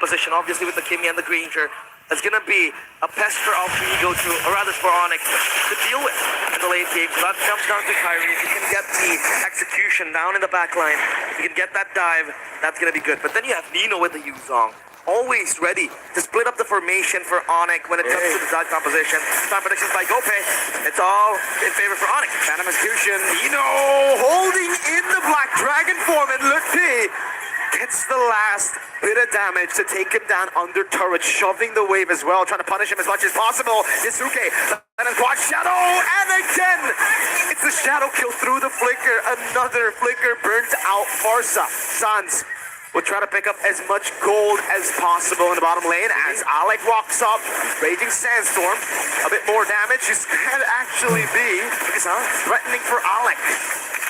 composition, obviously with the Kimmy and the Granger, is going to be a pest for Alter Ego to, or rather for Onic to deal with in the late game. So that comes down to Kyrie. If you can get the execution down in the back line, if you can get that dive, that's going to be good. But then you have Nino with the Yuzong, always ready to split up the formation for Onic when it comes to the side composition. Time predictions by Gope. It's all in favor for Onic. Phantom Execution. Nino holding in the Black Dragon form, and Lutpi gets the last bit of damage to take him down under turret, shoving the wave as well, trying to punish him as much as possible. Yasuke, and then quad shadow, and again, it's the shadow kill through the flicker. Another flicker burns out Farsa. Sans will try to pick up as much gold as possible in the bottom lane as Alec walks up. Raging Sandstorm, a bit more damage. This can actually be threatening for Alec.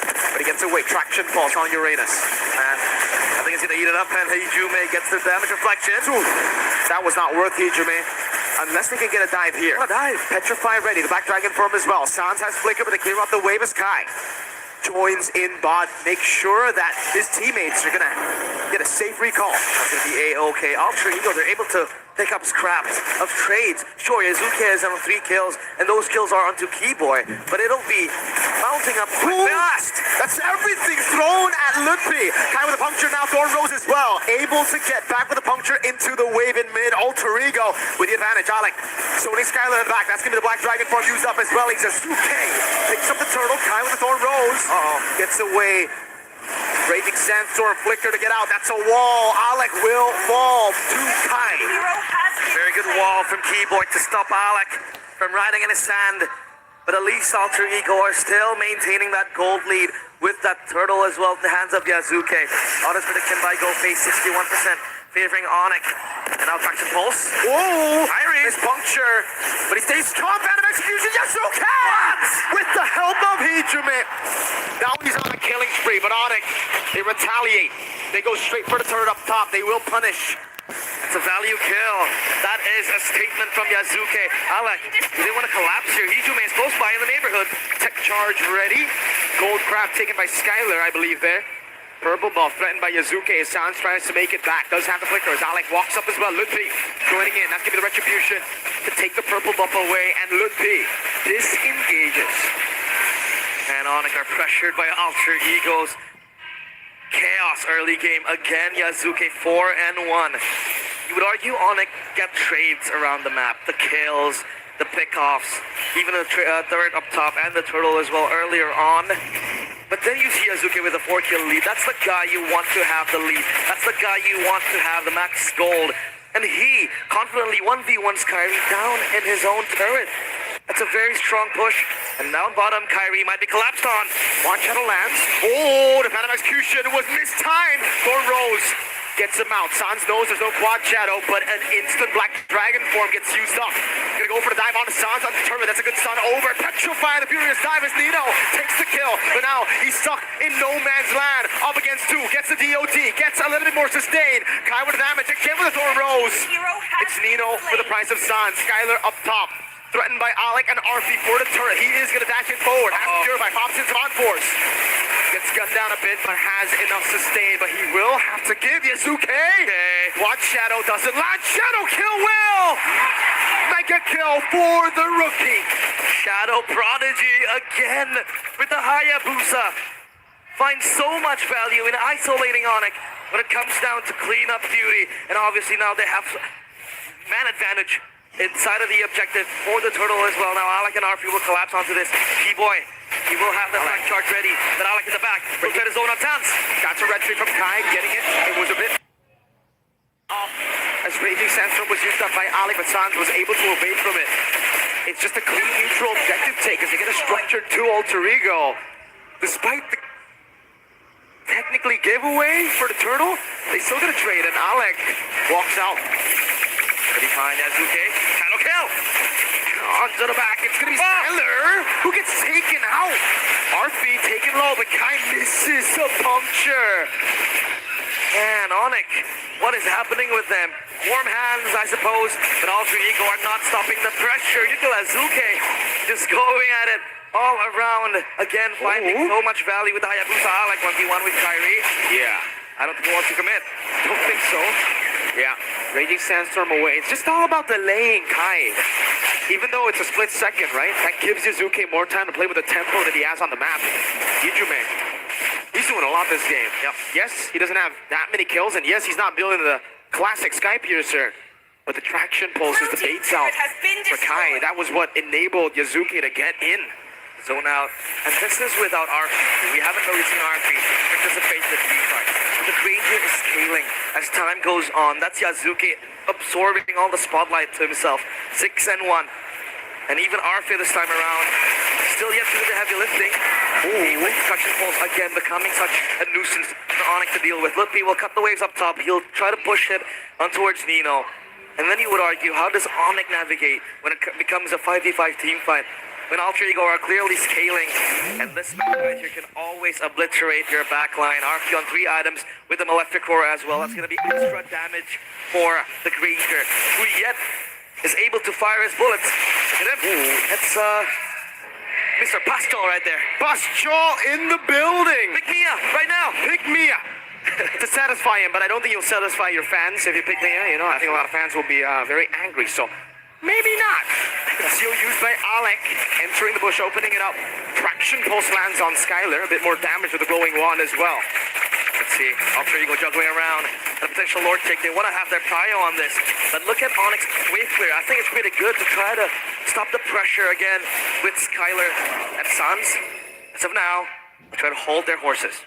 But he gets away. Traction falls on Uranus. And I think he's going to eat it up, and Hijume gets the damage reflection. Ooh, that was not worth Hijume. Unless we can get a dive here. A dive. Petrify ready. The Black Dragon form as well. Sans has flicker, but they clear up the wave as Kai joins in bot. Make sure that his teammates are going to get a safe recall. That's going to be A-OK. Alter Ego, they're able to pick up scraps of trades. Sure, Yazuke has on 3 kills, and those kills are onto Keyboy, but it'll be mounting up fast. That's everything thrown at Lutpi. Kai with a puncture now, Thorn Rose as well. Able to get back with a puncture into the wave in mid. Alter Ego with the advantage. Alec, Sony Skylar in the back. That's going to be the Black Dragon form used up as well. Yazuke picks up the turtle. Kai with the Thorn Rose. Gets away. Raging Sandstorm flicker to get out. That's a wall. Alec will fall to Kai. Very good wall from Keyboy to stop Alec from riding in his sand. But at least Alter Ego are still maintaining that gold lead with that turtle as well in the hands of Yazuke. Honest prediction by GoFace, 61% favoring Onic. And now Traction Pulse. Whoa! Kyrie is puncture, but he stays strong. Phantom Execution. Yazuke! With the help of Hijume. Now he's on a killing spree, but Onic, they retaliate. They go straight for the turret up top. They will punish. It's a value kill. That is a statement from Yazuke. Alec, they want to collapse here. Hijume is close by in the neighborhood. Tech charge ready. Gold crab taken by Skylar, I believe there. Purple buff threatened by Yazuke as Sans tries to make it back. Does have the flicker as Alec walks up as well. Lutpi joining in. That's going to be the retribution to take the purple buff away. And Lutpi disengages. And Onic are pressured by Alter Ego's chaos early game. Again, Yazuke 4-1. You would argue Onic get trades around the map. The kills, the pickoffs, even the turret up top and the turtle as well earlier on. But then you see Yazuke with a 4-kill lead. That's the guy you want to have the lead. That's the guy you want to have the max gold. And he confidently 1v1s Kyrie down in his own turret. That's a very strong push. And down bottom, Kyrie might be collapsed on. One channel lands. Oh, the Phantom Execution was mistimed. Thorn Rose gets him out. Sans knows there's no quad shadow, but an instant Black Dragon form gets used up. Gonna go for the dive onto Sans on the turret. That's a good stun over. Petrify the furious dive as Nino takes the kill. But now he's stuck in no man's land. Up against 2. Gets the DOT. Gets a little bit more sustained. Kai with the damage. Again with the Thorn Rose. It's Nino for the price of Sans. Skylar up top. Threatened by Alec and Arfi for the turret. He is going to dash it forward. Has to purify. Pops in some on force. Gets gunned down a bit, but has enough sustain. But he will have to give Yazuke. Watch Shadow doesn't land. Shadow kill will. Mega kill for the rookie. Shadow Prodigy again with the Hayabusa. Finds so much value in isolating Onic when it comes down to clean up duty. And obviously now they have man advantage inside of the objective for the turtle as well. Now Alec and Arfi will collapse onto this. Keyboy, he will have the flank charge ready. But Alec in the back. Look at his own on Sans. Got a red tree from Kai, getting it. It was a bit off as Raging Sandstorm was used up by Alec, but Sans was able to evade from it. It's just a clean neutral objective take as they get a structured 2 Alter Ego. Despite the technically giveaway for the turtle, they still get a trade, and Alec walks out. Pretty fine, Yazuke. Shadow kill! Onto the back, it's gonna be Skylar who gets taken out. Arfi taken low, but Kai misses a puncture. And Onic, what is happening with them? Warm hands, I suppose, but Alter Ego are not stopping the pressure. You feel Yazuke just going at it all around. Again, finding so much value with the Hayabusa, like 1v1 with Kyrie. Yeah. I don't think he wants to commit. Don't think so. Yeah, Raging Sandstorm away. It's just all about delaying Kai. Even though it's a split second, right? That gives Yazuki more time to play with the tempo that he has on the map. Ijume, he's doing a lot this game. Yep. Yes, he doesn't have that many kills, and yes, he's not building the classic Sky Piercer, but the traction pulse is the baits out for Kai. That was what enabled Yazuki to get in. Zone out. And this is without RP. We haven't really seen RP participate in the team fight. The Granger is scaling as time goes on. That's Yazuki absorbing all the spotlight to himself. 6-1. And even RP this time around, still yet to do the heavy lifting. With traction pulse again becoming such a nuisance for Onic to deal with. Lutpi will cut the waves up top. He'll try to push it on towards Nino. And then you would argue, how does Onic navigate when it becomes a 5v5 team fight? When Alter Ego are clearly scaling, and this match right here can always obliterate your backline. RP on 3 items with the Malefic Core as well. That's going to be extra damage for the Granger, who yet is able to fire his bullets. Look at him. It's Mr. Pascal right there. Pascal in the building! Pick me up right now. Pick me up! To satisfy him, but I don't think you'll satisfy your fans if you pick Mia. You know, I think a lot of fans will be very angry, so maybe not. Seal used by Alec, entering the bush, opening it up. Traction pulse lands on Skylar, a bit more damage with the glowing wand as well. Let's see, Alter Ego juggling around, and a potential Lord kick. They want to have their prio on this, but look at Onyx wave clear. I think it's pretty good to try to stop the pressure again with Skylar and Sans. As of now, they try to hold their horses.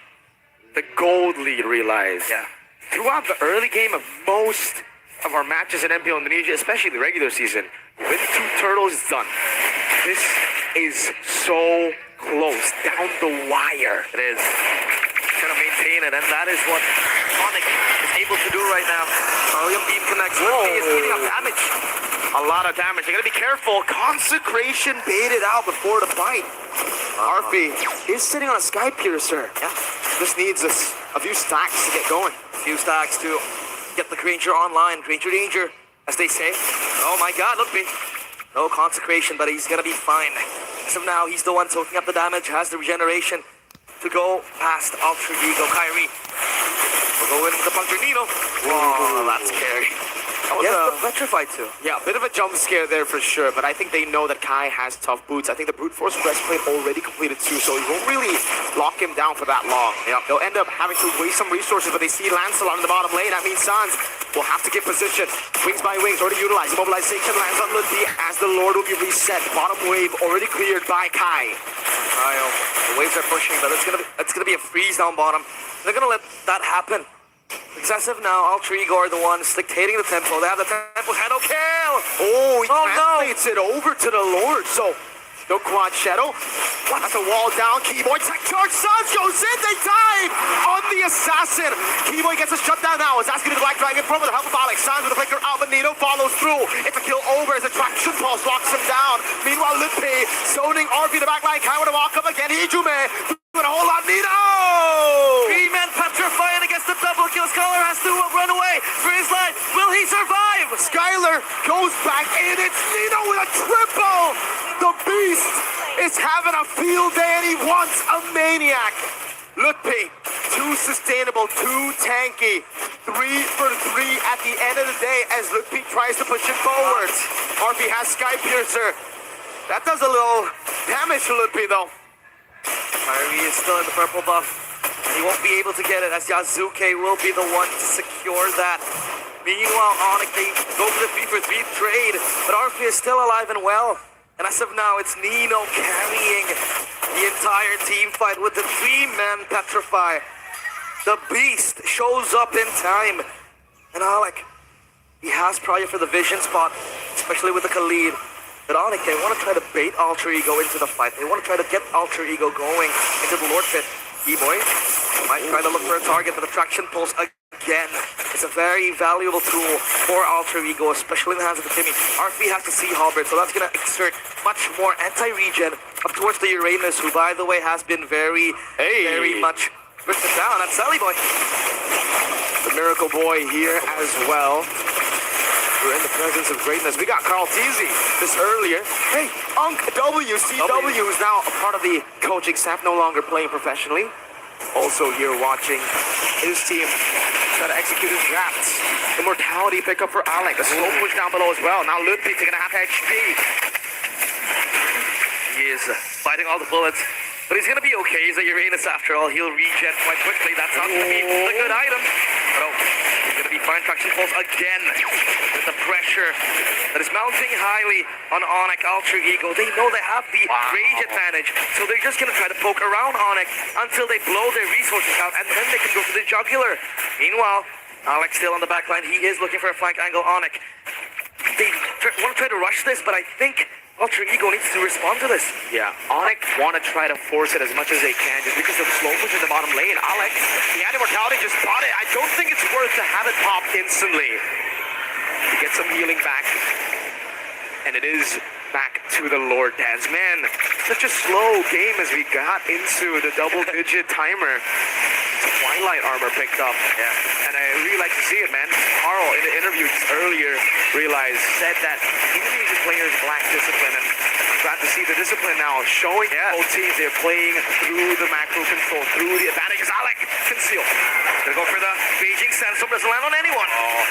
The gold lead realized. Yeah. Throughout the early game of most of our matches in MPL Indonesia, especially the regular season, with 2 turtles done. This is so close, down the wire. It is. Trying to maintain it, and that is what Onic is able to do right now. William Beam connects. He is eating up damage. A lot of damage. You gotta be careful. Consecration baited out before the fight. RP is sitting on a Sky Piercer. Yeah. Just needs a few stacks to get going. A few stacks to get the Granger online. Granger danger, as they say. Oh my god, look me. No consecration, but he's gonna be fine. As of now, he's the one soaking up the damage, has the regeneration to go past Alter Ego. Kyrie will go in with the puncture Nino. Whoa, that's scary. Yes, the petrified too. Yeah, a bit of a jump scare there for sure, but I think they know that Kai has tough boots. I think the brute force breastplate already completed too, so he won't really lock him down for that long. Yeah. They'll end up having to waste some resources, but they see Lancelot in the bottom lane. That means Sans will have to get position. Wings by wings, already utilized. Mobilization lands on Ludwig as the Lord will be reset. Bottom wave already cleared by Kai. Kyle, the waves are pushing, but it's gonna be a freeze down bottom. They're gonna let that happen. Excessive now, Alter Ego are the ones dictating the tempo. They have the tempo shadow kill! Oh, he translates it over to the Lord, so no quad shadow. That's a wall down. Keyboy tech charge. Sans goes in. They dive on the assassin. Keyboy gets a shutdown now. Is asking the Black Dragon from with the help of Alex. Sans with the flicker out. Benito follows through. It's a kill over as a traction pulse locks him down. Meanwhile, Lutpi zoning RP the back line. Kai with a walk up again. Ijume doing a whole lot. Nino! 3-man petrifying against the double kill. Scholar has to run away for his life. Will he survive? Skylar goes back in. It's Nino with a triple. The beast is having a field day and he wants a maniac. Lutpi, 2 sustainable, 2 tanky, 3 for 3 at the end of the day as Lutpi tries to push it forward. RP has Sky Piercer. That does a little damage to Lutpi though. Kyrie is still in the purple buff. He won't be able to get it as Yazuki will be the one to secure that. Meanwhile, Onic, they go for the 3 for 3 trade, but RP is still alive and well. And as of now, it's Nino carrying the entire team fight with the 3-man petrify. The beast shows up in time. And Alec, he has prior for the vision spot, especially with the Khalid. But Onic, they want to try to bait Alter Ego into the fight. They want to try to get Alter Ego going into the Lord pit. E-boy might try to look for a target, but the traction pulse again. It's a very valuable tool for Alter Ego, especially in the hands of the Timmy. RP has to see Halberd, so that's going to exert much more anti-regen up towards the Uranus, who, by the way, has been very much written down. That's Sally Boy. The Miracle Boy here as well. We're in the presence of greatness. We got Carl Teasy this earlier. Hey, Unk WCW is now a part of the coaching staff, no longer playing professionally. Also here watching his team Try to execute his drafts. Immortality pickup for Alec. A slow push down below as well. Now Ludwig taking a half HP. He is fighting all the bullets. But he's going to be okay. He's a Uranus after all. He'll regen quite quickly. That's not going to be a good item. But oh, he's going to be fine. Traction pulse again with the pressure that is mounting highly on Onic. Ultra Ego. They know they have the rage advantage. So they're just going to try to poke around Onic until they blow their resources out. And then they can go for the jugular. Meanwhile, Alex still on the back line. He is looking for a flank angle. Onic. They want to try to rush this, but I think Ultra Ego needs to respond to this. Yeah, Onic want to try to force it as much as they can just because of slow push in the bottom lane. Alex, the immortality just bought it. I don't think it's worth to have it pop instantly to get some healing back. And it is back to the Lord Dance. Man, such a slow game as we got into the double-digit timer. Twilight armor picked up. Yeah. And I really like to see it, man. Carl, in the interview just earlier, said that Indonesian players lack discipline, and I'm glad to see the discipline now showing both teams. They're playing through the macro control, through the advantages. Alec, conceal. Gonna go for the Beijing Sandstorm. Doesn't land on anyone. Oh,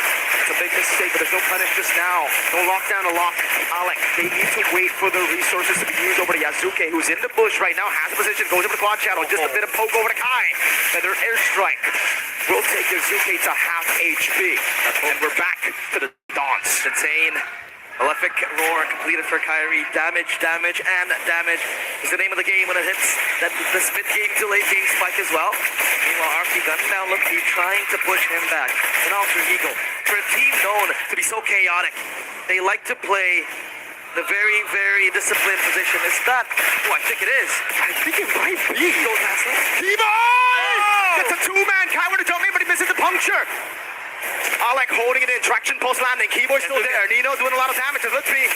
it's a big mistake, but there's no punish just now. No lockdown to lock Alec. They need to wait for the resources to be used over to Yazuke, who's in the bush right now, has a position, goes over the quad channel, just a bit of poke over to Kai. Feather airstrike will take Yazuke to half HP. And we're back to the dance. Insane. Malefic Roar completed for Kyrie. Damage, damage, and damage is the name of the game when it hits this mid-game to late-game spike as well. Meanwhile, RP gunning down Lucky, trying to push him back. An Ultra Eagle. For a team known to be so chaotic, they like to play the very, very disciplined position. Is that who I think it is? I think it might be. Keyboy! Oh! It's a two-man. Kai would have jumped in, but he misses the puncture. Alec holding it in. Traction pulse landing. Keyboy still there. Nino doing a lot of damage. Lutfi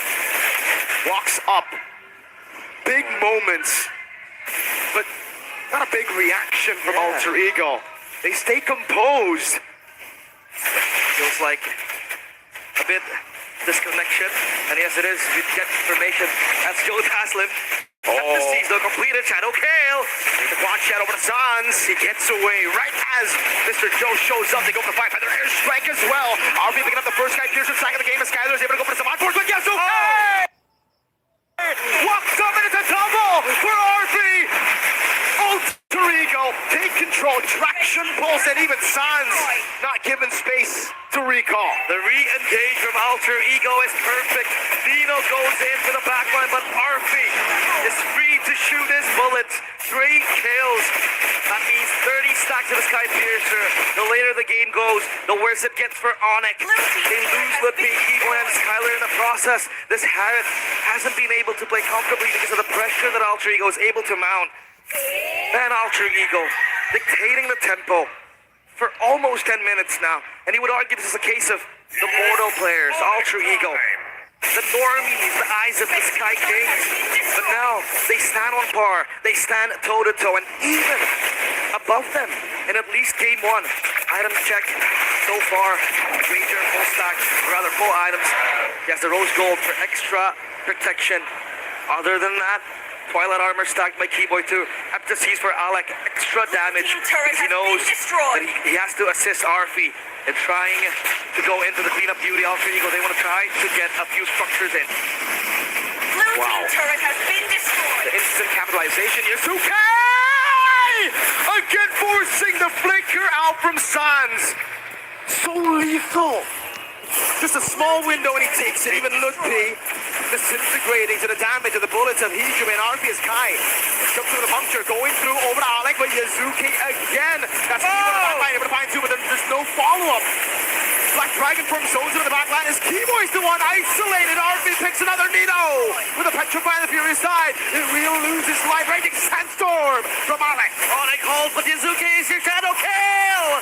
walks up. Big moments, but not a big reaction from Alter Ego. They stay composed. Feels like a bit disconnection. And yes, it is. You get information. That's Joe Taslim. The siege though completed. Shadow Kale. The quad shot over to Sans. He gets away right as Mr. Joe shows up. They go for the fight. Feather airstrike as well. RP picking up the first guy. Pearson sack of the game. And Skyler is able to go for the Saman Force with Yazuke. Walks up and it's a double for RP. Alter Ego take control. Traction pulse and even Sans not given space to recall. The re-engage from Alter Ego is perfect. Dino goes into the backline, but Arfi is free to shoot his bullets. 3 kills. That means 30 stacks of the Sky Piercer. The later the game goes, the worse it gets for Onic. They lose with Keyboy and Skyler in the process. This Harriet hasn't been able to play comfortably because of the pressure that Alter Ego is able to mount. And Alter Ego dictating the tempo for almost 10 minutes now. And he would argue this is a case of the mortal players, Ultra Ego, the normies, the eyes of the Sky Kings. But now they stand on par, they stand toe-to-toe, and even above them in at least game 1. Items check so far. Ranger full stack, or rather full items. He has the rose gold for extra protection. Other than that, Twilight armor stacked by Keyboy too. Aptasies for Alec, extra damage. He knows that he has to assist Arfi in trying to go into the cleanup duty. Alter Ego, they want to try to get a few structures in. Wow. Turret has been destroyed. The instant capitalization. Yazuke! Again forcing the flicker out from Sans. So lethal. Just a small window and he takes it. Even Ludwig disintegrating to the damage of the bullets of Hijum and Arceus Kai. Jumps through the puncture, going through over to Alec, but Yazuki again. That's able to find two, but there's no follow-up. Black Dragon from zones into the back line as Keyboy's the one isolated. Arby picks another Nino with a Petrify on the Fury side. It will lose his life. Raging Sandstorm from Alec. Onic holds, but Yazuki is your shadow kill.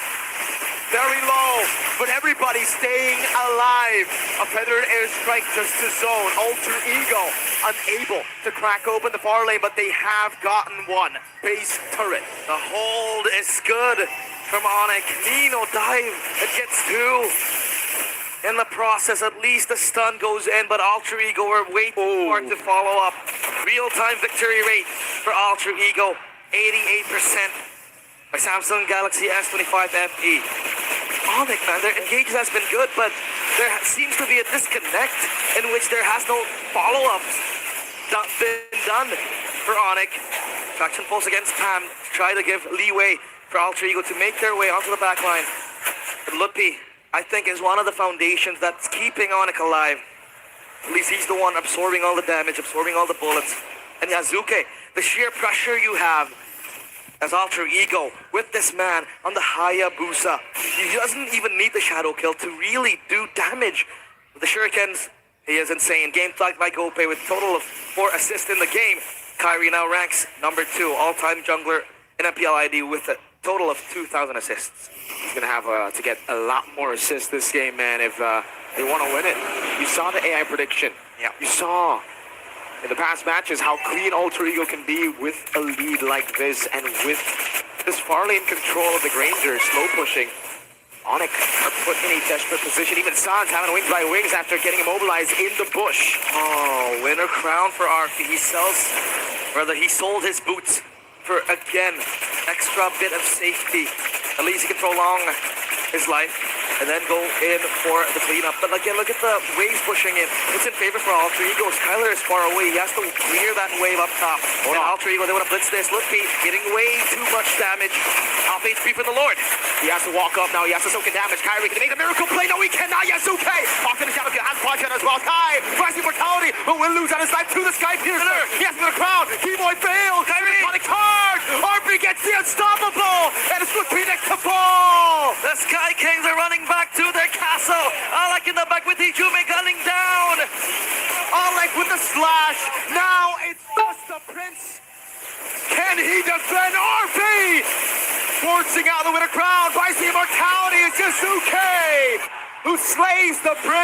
Very low, but everybody staying alive. A feathered airstrike just to zone. Alter Ego unable to crack open the far lane, but they have gotten one. Base turret. The hold is good from Onic. Nino dive and gets two. In the process, at least the stun goes in, but Alter Ego were way too hard to follow up. Real-time victory rate for Alter Ego, 88%. By Samsung Galaxy S25 FE. Onic, man, their engagement has been good, but there seems to be a disconnect in which there has no follow-ups been done for Onic. Traction pulse against Pam to try to give leeway for Alter Ego to make their way onto the back line. But Lupi, I think, is one of the foundations that's keeping Onic alive. At least he's the one absorbing all the damage, absorbing all the bullets. And Yazuke, the sheer pressure you have as Alter Ego with this man on the Hayabusa. He doesn't even need the shadow kill to really do damage. With the shurikens, he is insane. Game flagged by Gope with a total of 4 assists in the game. Kyrie now ranks number 2 all-time jungler in MPLID with a total of 2,000 assists. He's going to have to get a lot more assists this game, man, if they want to win it. You saw the AI prediction. Yeah. You saw in the past matches how clean Alter Ego can be with a lead like this, and with this far lane control of the Granger, slow pushing. Onic are put in a desperate position. Even Sans having wings by wings after getting immobilized in the bush. Oh, winner crown for Arfi. He sold his boots for, again, extra bit of safety. At least he can prolong his life and then go in for the cleanup. But again, look at the waves pushing in. It's in favor for Alter Ego. Skylar is far away. He has to clear that wave up top. And Alter Ego, they want to blitz this. Lupi getting way too much damage. Half HP for the Lord. He has to walk up now. He has to soak in damage. Kyrie can make the miracle play. No, he cannot. Yasuke off to the shadow. Has Quadrant as well. Kai rising mortality, but will lose on his life to the Sky Piercer. He has to the crowd. Keyboy fails. Kyrie on the card. RP gets the unstoppable. And it's Lupi next to fall. The Sky Kings are running back to their castle. Alec in the back with Ijume gunning down. Alec with the slash. Now it's just the Prince. Can he defend RP? Forcing out the winner crown by the immortality is Yasuke, who slays the Prince.